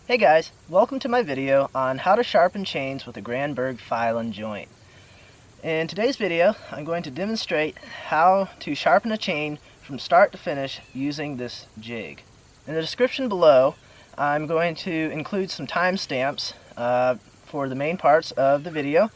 Hey guys, welcome to my video on how to sharpen chains with a Granberg file and joint. In today's video, I'm going to demonstrate how to sharpen a chain from start to finish using this jig. In the description below, I'm going to include some timestamps for the main parts of the video,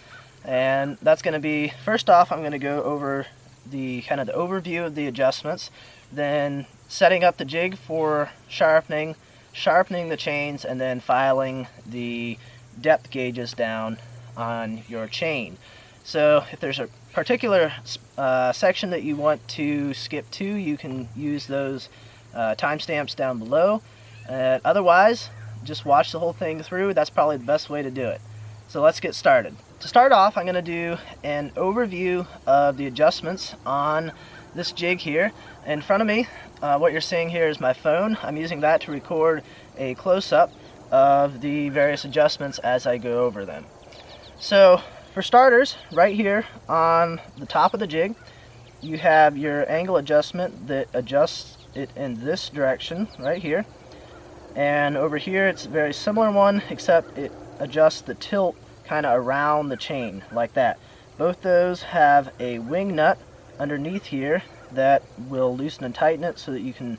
and that's going to be, first off, I'm going to go over the overview of the adjustments, then setting up the jig for sharpening the chains, and then filing the depth gauges down on your chain. So if there's a particular section that you want to skip to, you can use those timestamps down below. Otherwise, just watch the whole thing through. That's probably the best way to do it. So let's get started. To start off, I'm going to do an overview of the adjustments on this jig here. In front of me, what you're seeing here is my phone. I'm using that to record a close-up of the various adjustments as I go over them. So for starters, right here on the top of the jig, you have your angle adjustment that adjusts it in this direction right here. And over here it's a very similar one, except it adjusts the tilt kind of around the chain like that. Both those have a wing nut underneath here that will loosen and tighten it so that you can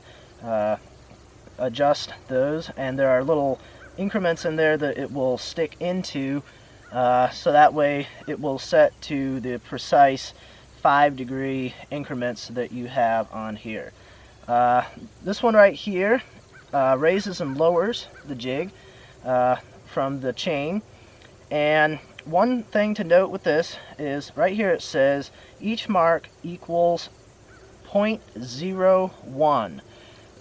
adjust those, and there are little increments in there that it will stick into, so that way it will set to the precise 5-degree increments that you have on here. This one right here raises and lowers the jig from the chain. And one thing to note with this is right here it says each mark equals 0.01.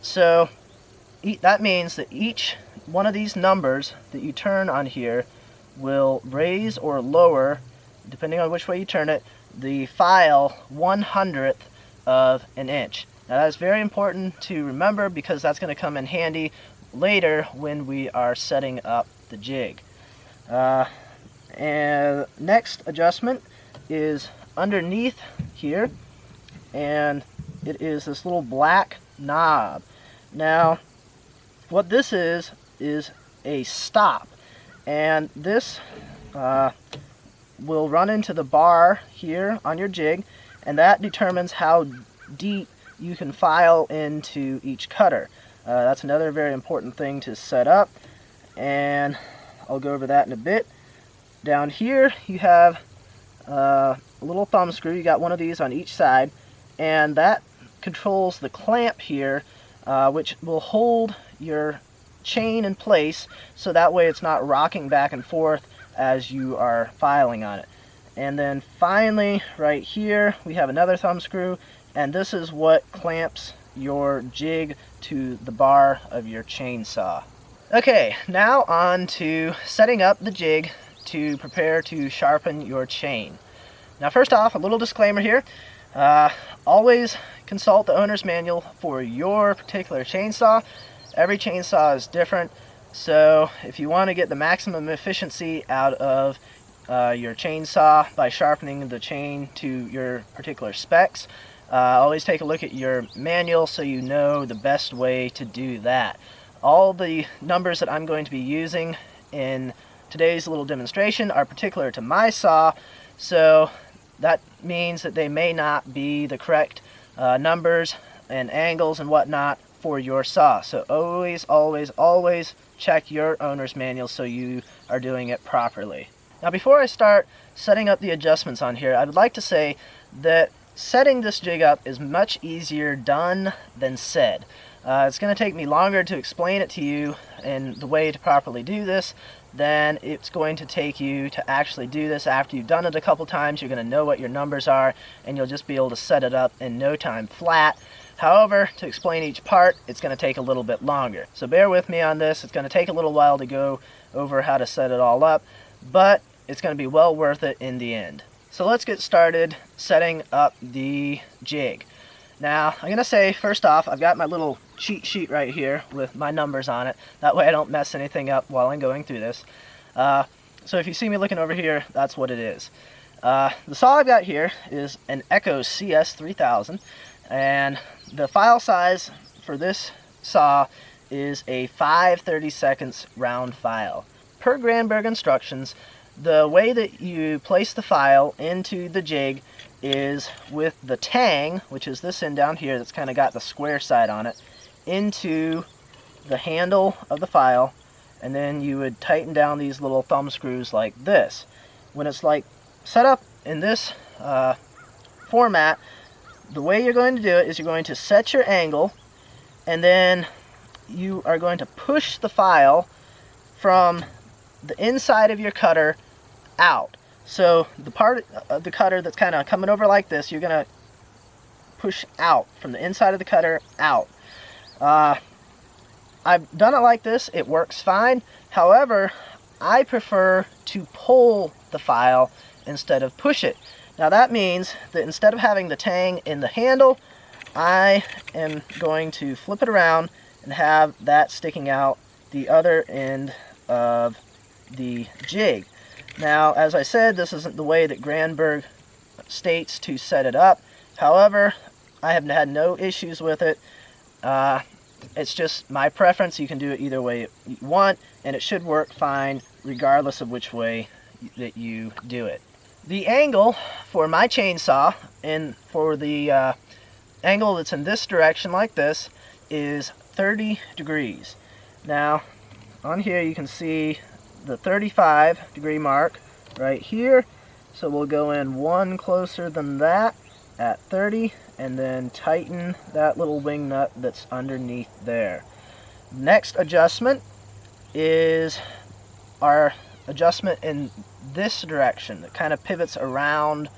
So that means that each one of these numbers that you turn on here will raise or lower, depending on which way you turn it, the file 1/100th of an inch. Now that is very important to remember, because that's going to come in handy later when we are setting up the jig. And next adjustment is underneath here, and it is this little black knob. Now what this is a stop, and this will run into the bar here on your jig, and that determines how deep you can file into each cutter. That's another very important thing to set up, and I'll go over that in a bit. Down here you have a little thumb screw. You got one of these on each side, and that controls the clamp here, which will hold your chain in place, so that way it's not rocking back and forth as you are filing on it. And then finally right here we have another thumb screw, and this is what clamps your jig to the bar of your chainsaw. Okay, now on to setting up the jig to prepare to sharpen your chain. Now first off, a little disclaimer here. Always consult the owner's manual for your particular chainsaw. Every chainsaw is different, so if you want to get the maximum efficiency out of your chainsaw by sharpening the chain to your particular specs, always take a look at your manual so you know the best way to do that. All the numbers that I'm going to be using in today's little demonstration are particular to my saw, so that means that they may not be the correct numbers and angles and whatnot for your saw. So always check your owner's manual so you are doing it properly. Now before I start setting up the adjustments on here, I would like to say that setting this jig up is much easier done than said. It's going to take me longer to explain it to you in the way to properly do this than it's going to take you to actually do this. After you've done it a couple times, you're going to know what your numbers are, and you'll just be able to set it up in no time flat. However, to explain each part, it's going to take a little bit longer. So bear with me on this. It's going to take a little while to go over how to set it all up, but it's going to be well worth it in the end. So let's get started setting up the jig. Now, I'm going to say, first off, I've got my little cheat sheet right here with my numbers on it. That way I don't mess anything up while I'm going through this. So if you see me looking over here, that's what it is. The saw I've got here is an Echo CS3000, and the file size for this saw is a 5/32 round file. Per Granberg instructions, the way that you place the file into the jig is with the tang, which is this end down here that's kind of got the square side on it, into the handle of the file, and then you would tighten down these little thumb screws like this. When it's like set up in this format, the way you're going to do it is you're going to set your angle, and then you are going to push the file from the inside of your cutter out. So the part of the cutter that's kind of coming over like this, you're going to push out from the inside of the cutter out. I've done it like this. It works fine. However, I prefer to pull the file instead of push it. Now that means that instead of having the tang in the handle, I am going to flip it around and have that sticking out the other end of the jig. Now, as I said, this isn't the way that Granberg states to set it up. However, I have had no issues with it. It's just my preference. You can do it either way you want, and it should work fine regardless of which way that you do it. The angle for my chainsaw, and for the angle that's in this direction like this, is 30 degrees. Now, on here you can see the 35-degree mark right here. So we'll go in one closer than that at 30, and then tighten that little wing nut that's underneath there. Next adjustment is our adjustment in this direction that kind of pivots around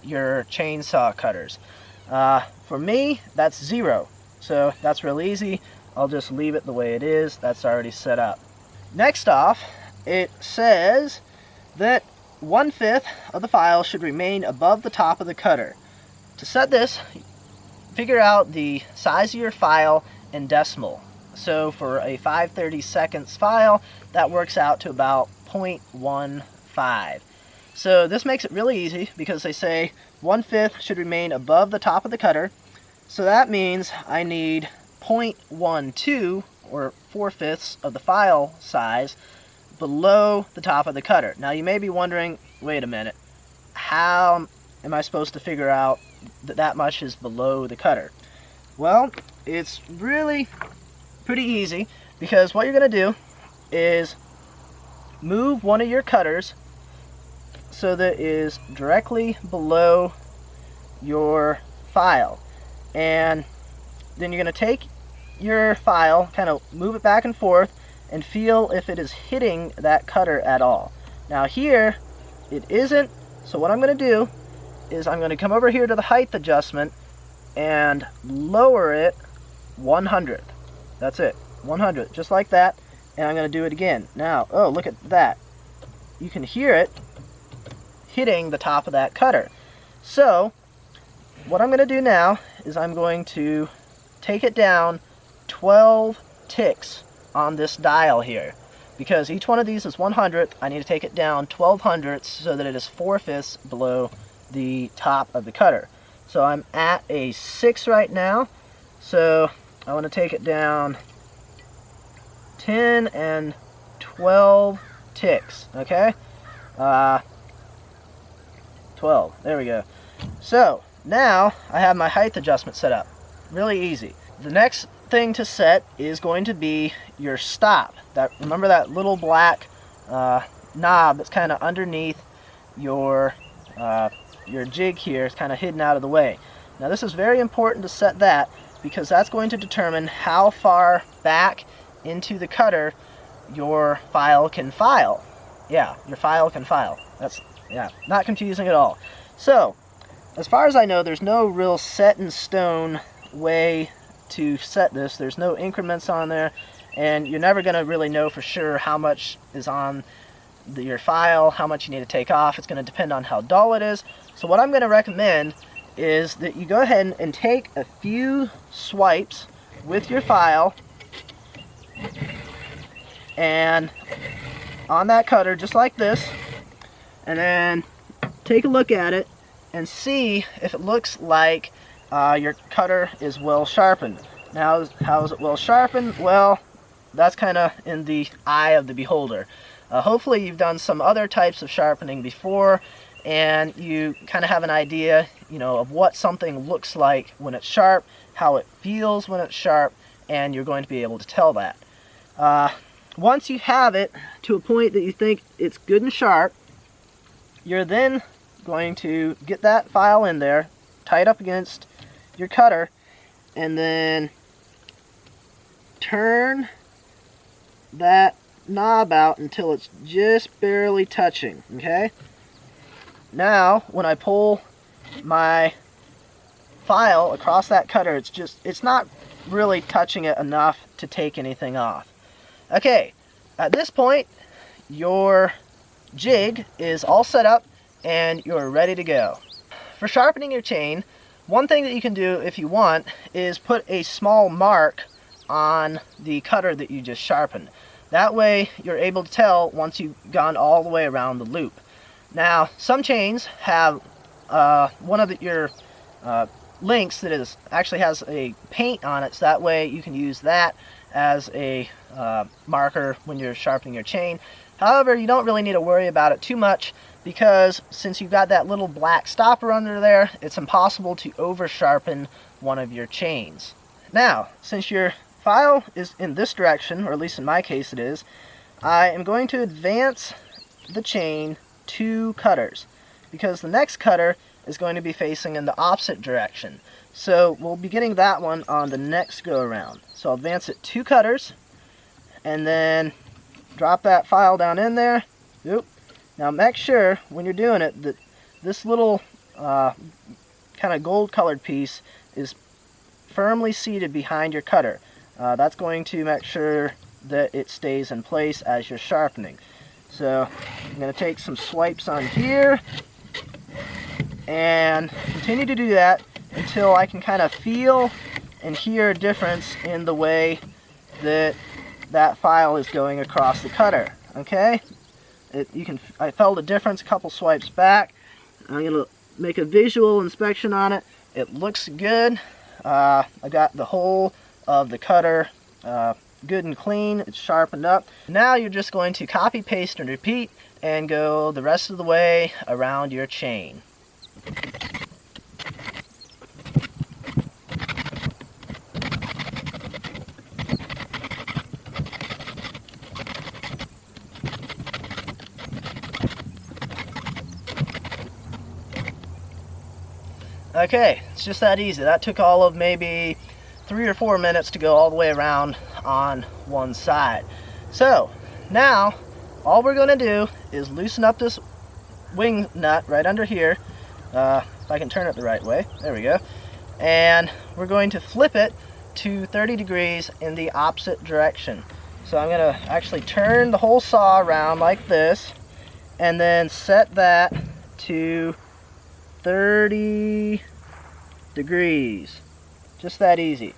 your chainsaw cutters. For me, that's 0, so that's real easy. I'll just leave it the way it is. That's already set up. Next off, it says that 1/5 of the file should remain above the top of the cutter. To set this, figure out the size of your file in decimal. So for a 5/32 file, that works out to about 0.15. So this makes it really easy because they say 1/5 should remain above the top of the cutter. So that means I need 0.12, or 4/5 of the file size, below the top of the cutter. Now you may be wondering, wait a minute, how am I supposed to figure out that that much is below the cutter? Well, it's really pretty easy, because what you're going to do is move one of your cutters so that it is directly below your file, and then you're going to take your file, kind of move it back and forth, and feel if it is hitting that cutter at all. Now here it isn't, so what I'm going to do is I'm going to come over here to the height adjustment and lower it 1/100. That's it, 1/100, just like that. And I'm going to do it again. Now, oh, look at that. You can hear it hitting the top of that cutter. So what I'm going to do now is I'm going to take it down 12 ticks on this dial here. Because each one of these is 1/100, I need to take it down 12 hundredths so that it is 4/5 below the top of the cutter. So I'm at a 6 right now, so I want to take it down 10 and 12 ticks, okay? 12, there we go. So now I have my height adjustment set up. Really easy. The next thing to set is going to be your stop. Remember that little black knob that's kind of underneath your jig here. It's kind of hidden out of the way. Now this is very important to set that, because that's going to determine how far back into the cutter your file can file. Yeah, your file can file. That's, yeah, not confusing at all. So, as far as I know, there's no real set in stone way to set this. There's no increments on there, and you're never going to really know for sure how much is on your file, how much you need to take off. It's going to depend on how dull it is. So what I'm going to recommend is that you go ahead and take a few swipes with your file and on that cutter, just like this, and then take a look at it and see if it looks like your cutter is well sharpened. Now, how is it well sharpened? Well, that's kind of in the eye of the beholder. Hopefully you've done some other types of sharpening before, and you kind of have an idea, of what something looks like when it's sharp, how it feels when it's sharp, and you're going to be able to tell that. Once you have it to a point that you think it's good and sharp, you're then going to get that file in there, tie it up against your cutter, and then turn that knob out until it's just barely touching, okay? Now, when I pull my file across that cutter, it's not really touching it enough to take anything off. Okay, at this point, your jig is all set up and you're ready to go. For sharpening your chain, one thing that you can do if you want is put a small mark on the cutter that you just sharpened. That way you're able to tell once you've gone all the way around the loop. Now, some chains have one of your links that actually has a paint on it, so that way you can use that as a marker when you're sharpening your chain. However, you don't really need to worry about it too much, because since you've got that little black stopper under there, it's impossible to over sharpen one of your chains. Now, since your file is in this direction, or at least in my case it is, I am going to advance the chain 2 cutters, because the next cutter is going to be facing in the opposite direction. So we'll be getting that one on the next go around. So I'll advance it 2 cutters, and then drop that file down in there. Oop. Now make sure when you're doing it that this little kind of gold colored piece is firmly seated behind your cutter. That's going to make sure that it stays in place as you're sharpening. So I'm going to take some swipes on here and continue to do that until I can kind of feel and hear a difference in the way that that file is going across the cutter. Okay? I felt a difference a couple swipes back. I'm going to make a visual inspection on it. It looks good. I got the whole of the cutter good and clean. It's sharpened up. Now you're just going to copy, paste, and repeat and go the rest of the way around your chain. Okay, it's just that easy. That took all of maybe 3 or 4 minutes to go all the way around on one side. So now all we're going to do is loosen up this wing nut right under here. If I can turn it the right way, there we go. And we're going to flip it to 30 degrees in the opposite direction. So I'm going to actually turn the whole saw around like this, and then set that to 30 degrees. Just that easy.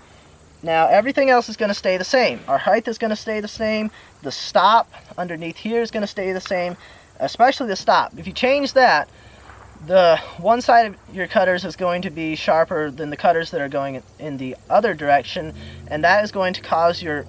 Now everything else is going to stay the same. Our height is going to stay the same. The stop underneath here is going to stay the same, especially the stop. If you change that, the one side of your cutters is going to be sharper than the cutters that are going in the other direction, and that is going to cause your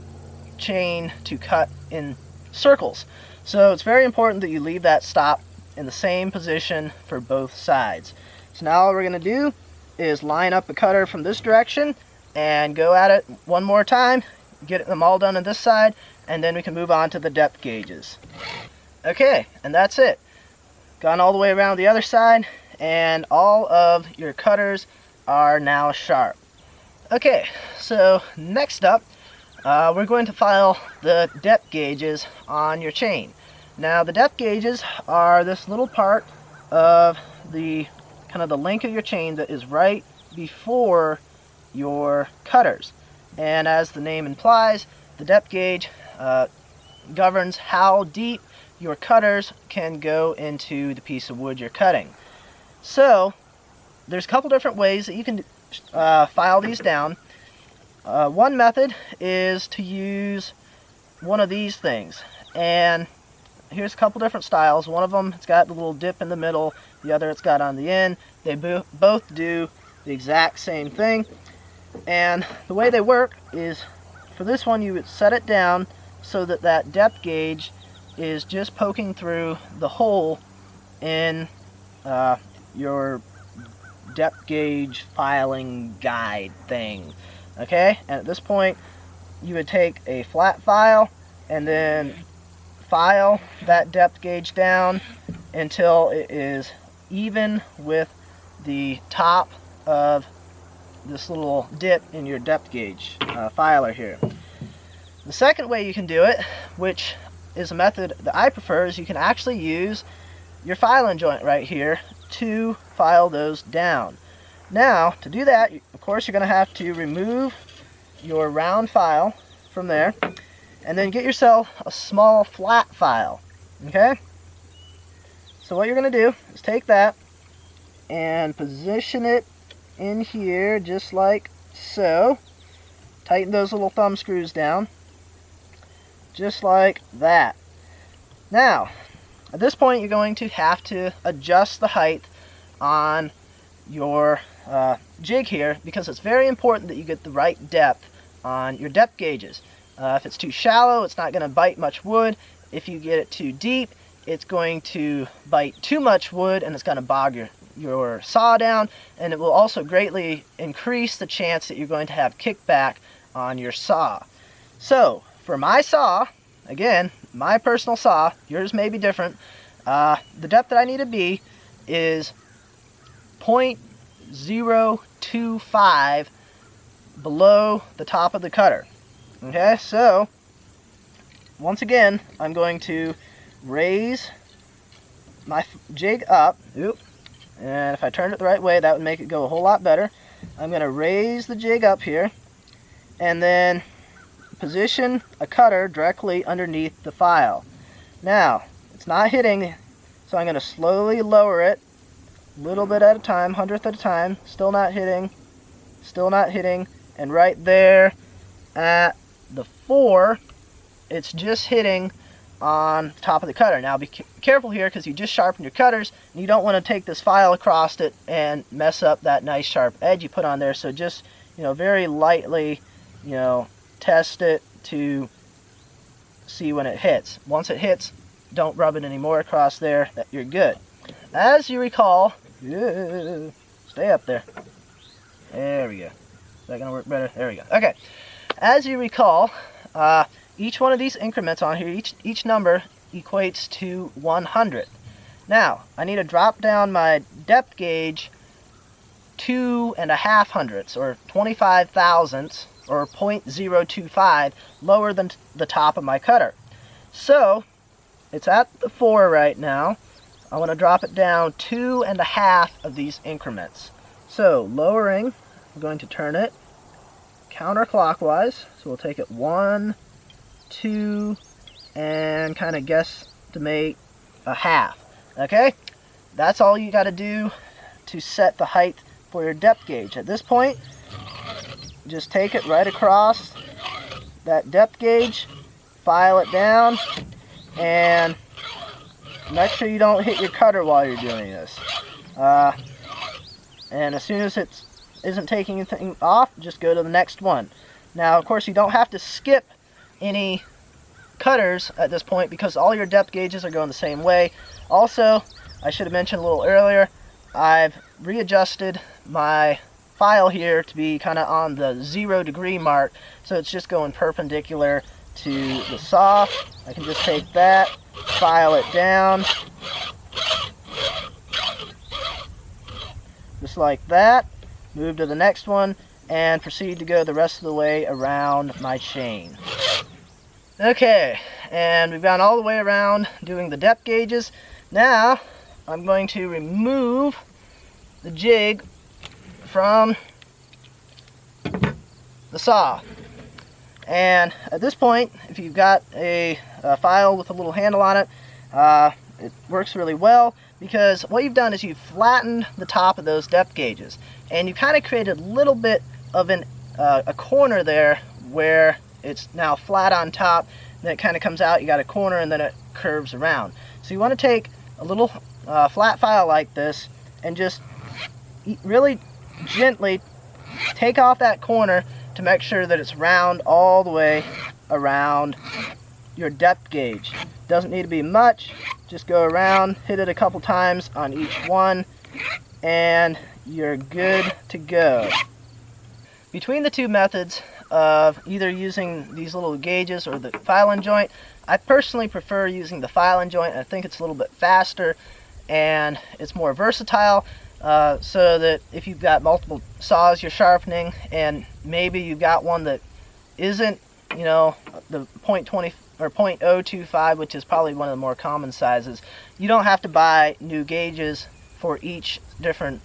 chain to cut in circles. So it's very important that you leave that stop in the same position for both sides. So now all we're going to do is line up the cutter from this direction and go at it one more time, get them all done on this side, and then we can move on to the depth gauges. Okay, and that's it. Gone all the way around the other side, and all of your cutters are now sharp. Okay, so next up, we're going to file the depth gauges on your chain. Now the depth gauges are this little part of the kind of the link of your chain that is right before your cutters. And as the name implies, the depth gauge governs how deep your cutters can go into the piece of wood you're cutting. So there's a couple different ways that you can file these down. One method is to use one of these things, and here's a couple different styles. One of them, it's got the little dip in the middle, the other it's got on the end. They both do the exact same thing, and the way they work is, for this one you would set it down so that that depth gauge is just poking through the hole in your depth gauge filing guide thing. Okay, and at this point you would take a flat file and then file that depth gauge down until it is even with the top of this little dip in your depth gauge filer here. The second way you can do it, which is a method that I prefer, is you can actually use your filing joint right here to file those down. Now, to do that, of course, you're going to have to remove your round file from there and then get yourself a small flat file. Okay? So what you're going to do is take that and position it in here just like so. Tighten those little thumb screws down just like that. Now, at this point, you're going to have to adjust the height on your jig here, because it's very important that you get the right depth on your depth gauges. If it's too shallow, it's not going to bite much wood. If you get it too deep, it's going to bite too much wood and it's going to bog your saw down, and it will also greatly increase the chance that you're going to have kickback on your saw. So, for my saw, again, my personal saw, yours may be different, the depth that I need to be is 0.025 below the top of the cutter. Okay, so once again, I'm going to raise my jig up. Oop. And if I turned it the right way, that would make it go a whole lot better. I'm going to raise the jig up here and then position a cutter directly underneath the file. Now, it's not hitting, so I'm going to slowly lower it a little bit at a time, 100th at a time. Still not hitting, and right there at the 4, it's just hitting on top of the cutter. Now be careful here, because you just sharpened your cutters and you don't want to take this file across it and mess up that nice sharp edge you put on there. So just, very lightly, test it to see when it hits. Once it hits, don't rub it anymore across there. You're good. As you recall, stay up there. There we go. Is that gonna work better? There we go. Okay. As you recall, each one of these increments on here, each number equates to 100. Now, I need to drop down my depth gauge 2.5 hundredths, or 25 thousandths, or 0.025 lower than the top of my cutter. So, it's at the 4 right now. I want to drop it down 2.5 of these increments. So, lowering, I'm going to turn it counterclockwise. So we'll take it 1, 2, and kind of guesstimate a half. Okay? That's all you got to do to set the height for your depth gauge. At this point, just take it right across that depth gauge, file it down, and make sure you don't hit your cutter while you're doing this. And as soon as it isn't taking anything off, just go to the next one. Now, of course, you don't have to skip any cutters at this point, because all your depth gauges are going the same way. Also, I should have mentioned a little earlier, I've readjusted my file here to be kind of on the 0 degree mark, so it's just going perpendicular to the saw. I can just take that, file it down, just like that, move to the next one, and proceed to go the rest of the way around my chain. Okay, and we've gone all the way around doing the depth gauges. Now, I'm going to remove the jig from the saw. And at this point, if you've got a file with a little handle on it, it works really well, because what you've done is you've flattened the top of those depth gauges, and you kind of created a little bit of a corner there where it's now flat on top, then it kind of comes out, you got a corner, and then it curves around. So you want to take a little flat file like this and just really gently take off that corner to make sure that it's round all the way around your depth gauge. Doesn't need to be much. Just go around, hit it a couple times on each one, and you're good to go. Between the two methods of either using these little gauges or the file and joint, I personally prefer using the file and joint. I think it's a little bit faster and it's more versatile, so that if you've got multiple saws you're sharpening and maybe you've got one that isn't, you know, the .20 or .025, which is probably one of the more common sizes, you don't have to buy new gauges for each different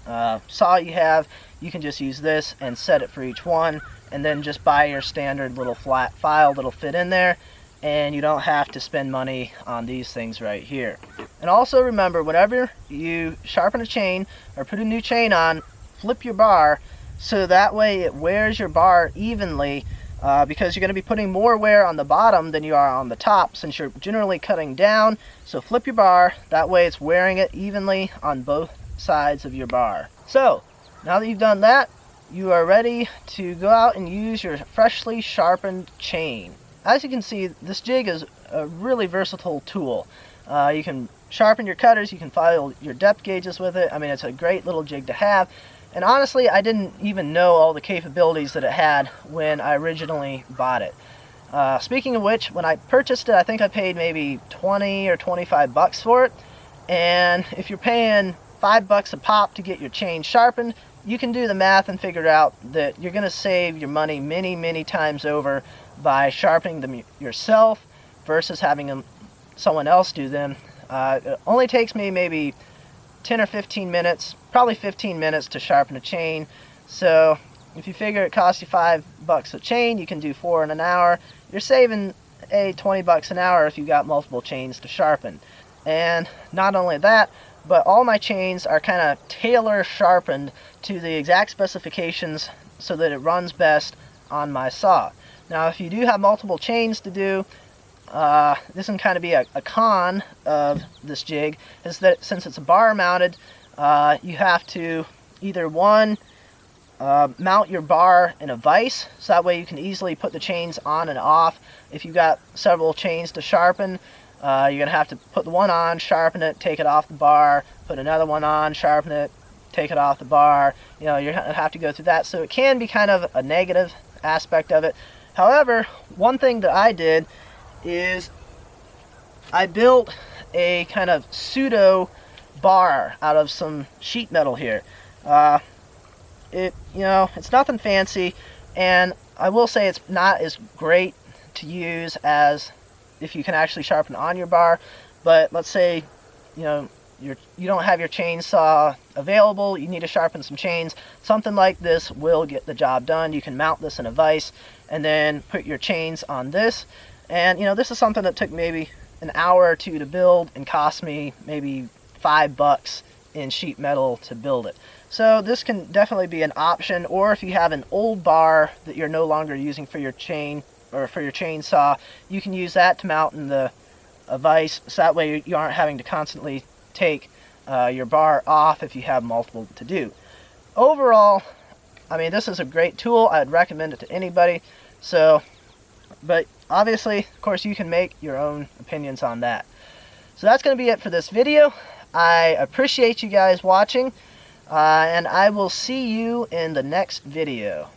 saw you have. You can just use this and set it for each one, and then just buy your standard little flat file that'll fit in there, and you don't have to spend money on these things right here. And also remember, whenever you sharpen a chain or put a new chain on, flip your bar so that way it wears your bar evenly, because you're going to be putting more wear on the bottom than you are on the top since you're generally cutting down. So flip your bar, that way it's wearing it evenly on both sides of your bar. So now that you've done that, you are ready to go out and use your freshly sharpened chain. As you can see, this jig is a really versatile tool. You can sharpen your cutters, you can file your depth gauges with it. I mean, it's a great little jig to have. And honestly, I didn't even know all the capabilities that it had when I originally bought it. Speaking of which, when I purchased it, I think I paid maybe 20 or 25 bucks for it. And if you're paying $5 a pop to get your chain sharpened, you can do the math and figure out that you're going to save your money many times over by sharpening them yourself versus having someone else do them. It only takes me maybe 10 or 15 minutes, probably 15 minutes to sharpen a chain. So if you figure it costs you $5 a chain, you can do 4 in an hour. You're saving 20 bucks an hour if you've got multiple chains to sharpen. And not only that, but all my chains are kind of tailor sharpened to the exact specifications so that it runs best on my saw. Now if you do have multiple chains to do, this can kind of be a con of this jig, is that since it's a bar mounted, you have to either mount your bar in a vise, so that way you can easily put the chains on and off. If you've got several chains to sharpen, you're going to have to put the one on, sharpen it, take it off the bar, put another one on, sharpen it, take it off the bar. You know, you're going to have to go through that, so it can be kind of a negative aspect of it. However, one thing that I did is I built a kind of pseudo bar out of some sheet metal here. It's nothing fancy, and I will say it's not as great to use as if you can actually sharpen on your bar. But let's say you don't have your chainsaw available, you need to sharpen some chains, something like this will get the job done. You can mount this in a vise and then put your chains on this. And this is something that took maybe an hour or two to build and cost me maybe $5 in sheet metal to build it. So this can definitely be an option. Or if you have an old bar that you're no longer using for your chain or for your chainsaw, you can use that to mount in a vise, so that way you aren't having to constantly take your bar off if you have multiple to do. Overall, I mean, this is a great tool. I'd recommend it to anybody. But obviously, of course, you can make your own opinions on that. So that's going to be it for this video. I appreciate you guys watching, and I will see you in the next video.